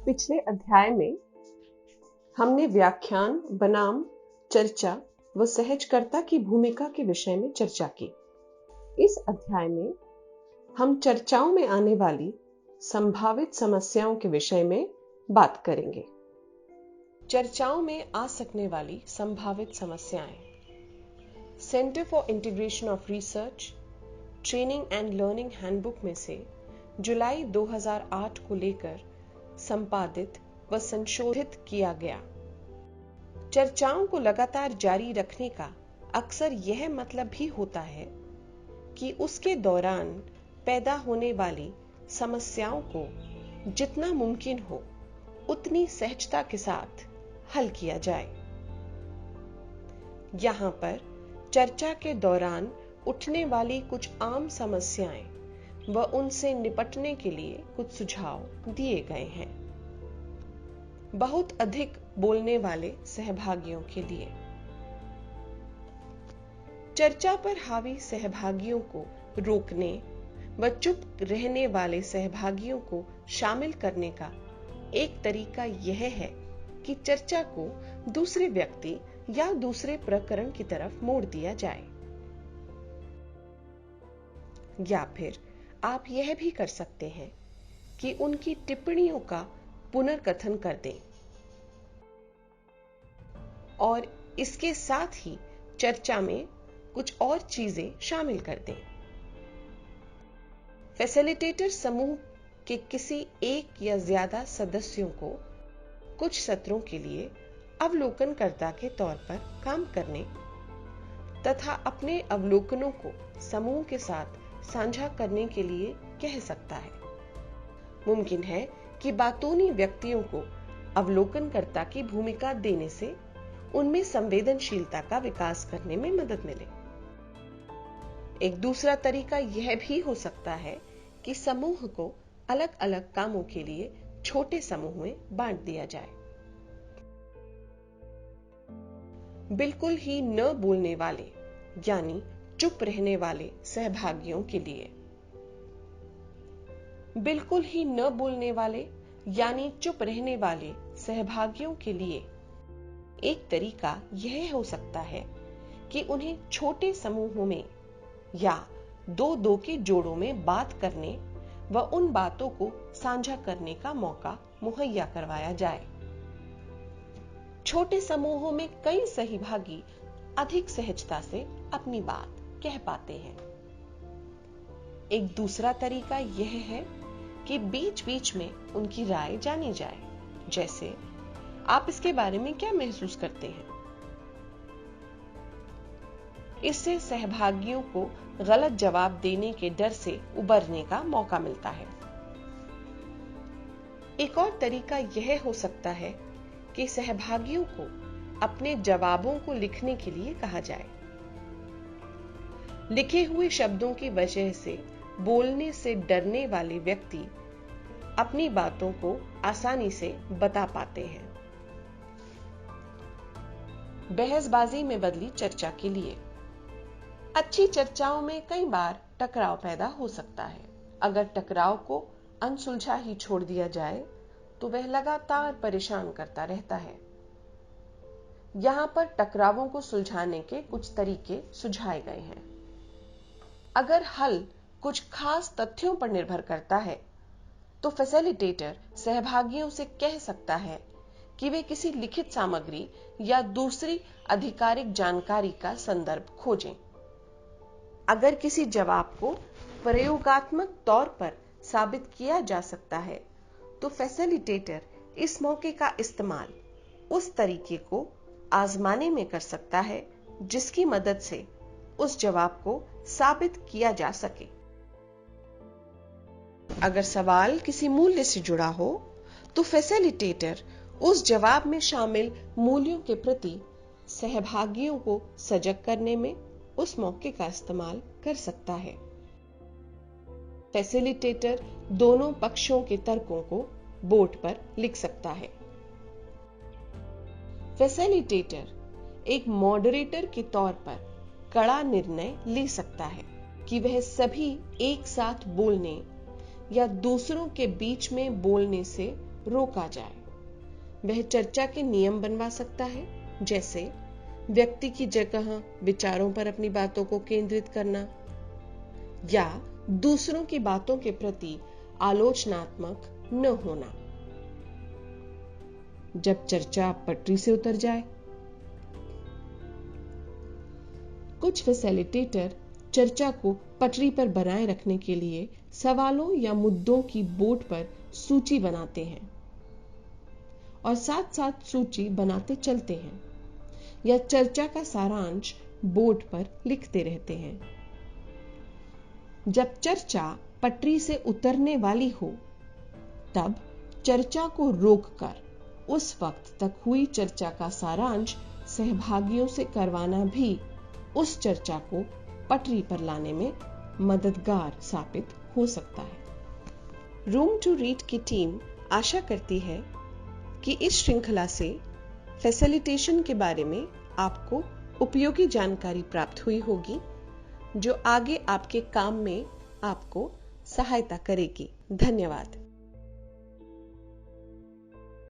पिछले अध्याय में हमने व्याख्यान बनाम चर्चा व सहजकर्ता की भूमिका के विषय में चर्चा की। इस अध्याय में हम चर्चाओं में आने वाली संभावित समस्याओं के विषय में बात करेंगे। चर्चाओं में आ सकने वाली संभावित समस्याएं। Centre for integration of research training and learning handbook में से जुलाई 2008 को लेकर संपादित व संशोधित किया गया। चर्चाओं को लगातार जारी रखने का अक्सर यह मतलब भी होता है कि उसके दौरान पैदा होने वाली समस्याओं को जितना मुमकिन हो उतनी सहजता के साथ हल किया जाए। यहां पर चर्चा के दौरान उठने वाली कुछ आम समस्याएं व उनसे निपटने के लिए कुछ सुझाव दिए गए हैं। बहुत अधिक बोलने वाले सहभागियों के लिए। चर्चा पर हावी सहभागियों को रोकने व चुप रहने वाले सहभागियों को शामिल करने का एक तरीका यह है कि चर्चा को दूसरे व्यक्ति या दूसरे प्रकरण की तरफ मोड़ दिया जाए, या फिर आप यह भी कर सकते हैं कि उनकी टिप्पणियों का पुनर्कथन कर दें और इसके साथ ही चर्चा में कुछ और चीजें शामिल कर दें। फैसिलिटेटर समूह के किसी एक या ज्यादा सदस्यों को कुछ सत्रों के लिए अवलोकनकर्ता के तौर पर काम करने तथा अपने अवलोकनों को समूह के साथ साझा करने के लिए कह सकता है। मुमकिन है कि बातूनी व्यक्तियों को अवलोकनकर्ता की भूमिका देने से उनमें संवेदनशीलता का विकास करने में मदद मिले। एक दूसरा तरीका यह भी हो सकता है कि समूह को अलग अलग कामों के लिए छोटे समूह में बांट दिया जाए। बिल्कुल ही न बोलने वाले यानी चुप रहने वाले सहभागियों के लिए। बिल्कुल ही न बोलने वाले यानी चुप रहने वाले सहभागियों के लिए एक तरीका यह हो सकता है कि उन्हें छोटे समूहों में या दो के जोड़ों में बात करने व उन बातों को साझा करने का मौका मुहैया करवाया जाए। छोटे समूहों में कई सहभागी अधिक सहजता से अपनी बात कह पाते हैं। एक दूसरा तरीका यह है कि बीच बीच में उनकी राय जानी जाए, जैसे आप इसके बारे में क्या महसूस करते हैं। इससे सहभागियों को गलत जवाब देने के डर से उबरने का मौका मिलता है। एक और तरीका यह हो सकता है कि सहभागियों को अपने जवाबों को लिखने के लिए कहा जाए। लिखे हुए शब्दों की वजह से बोलने से डरने वाले व्यक्ति अपनी बातों को आसानी से बता पाते हैं। बहसबाजी में बदली चर्चा के लिए। अच्छी चर्चाओं में कई बार टकराव पैदा हो सकता है। अगर टकराव को अनसुलझा ही छोड़ दिया जाए तो वह लगातार परेशान करता रहता है। यहां पर टकरावों को सुलझाने के कुछ तरीके सुझाए गए हैं। अगर हल कुछ खास तथ्यों पर निर्भर करता है तो फैसिलिटेटर सहभागियों से कह सकता है कि वे किसी लिखित सामग्री या दूसरी आधिकारिक जानकारी का संदर्भ खोजें। अगर किसी जवाब को प्रयोगात्मक तौर पर साबित किया जा सकता है तो फैसिलिटेटर इस मौके का इस्तेमाल उस तरीके को आजमाने में कर सकता है जिसकी मदद से उस जवाब को साबित किया जा सके। अगर सवाल किसी मूल्य से जुड़ा हो तो फैसिलिटेटर उस जवाब में शामिल मूल्यों के प्रति सहभागियों को सजग करने में उस मौके का इस्तेमाल कर सकता है। फैसिलिटेटर दोनों पक्षों के तर्कों को बोर्ड पर लिख सकता है। फैसिलिटेटर एक मॉडरेटर के तौर पर कड़ा निर्णय ले सकता है कि वह सभी एक साथ बोलने या दूसरों के बीच में बोलने से रोका जाए। वह चर्चा के नियम बनवा सकता है, जैसे व्यक्ति की जगह विचारों पर अपनी बातों को केंद्रित करना या दूसरों की बातों के प्रति आलोचनात्मक न होना। जब चर्चा पटरी से उतर जाए, कुछ फैसिलिटेटर चर्चा को पटरी पर बनाए रखने के लिए सवालों या मुद्दों की बोर्ड पर सूची बनाते हैं और साथ साथ सूची बनाते चलते हैं या चर्चा का सारांश बोर्ड पर लिखते रहते हैं। जब चर्चा पटरी से उतरने वाली हो, तब चर्चा को रोककर उस वक्त तक हुई चर्चा का सारांश सहभागियों से करवाना भी उस चर्चा को पटरी पर लाने में मददगार साबित हो सकता है। रूम टू रीड की टीम आशा करती है कि इस श्रृंखला से फैसिलिटेशन के बारे में आपको उपयोगी जानकारी प्राप्त हुई होगी, जो आगे आपके काम में आपको सहायता करेगी। धन्यवाद।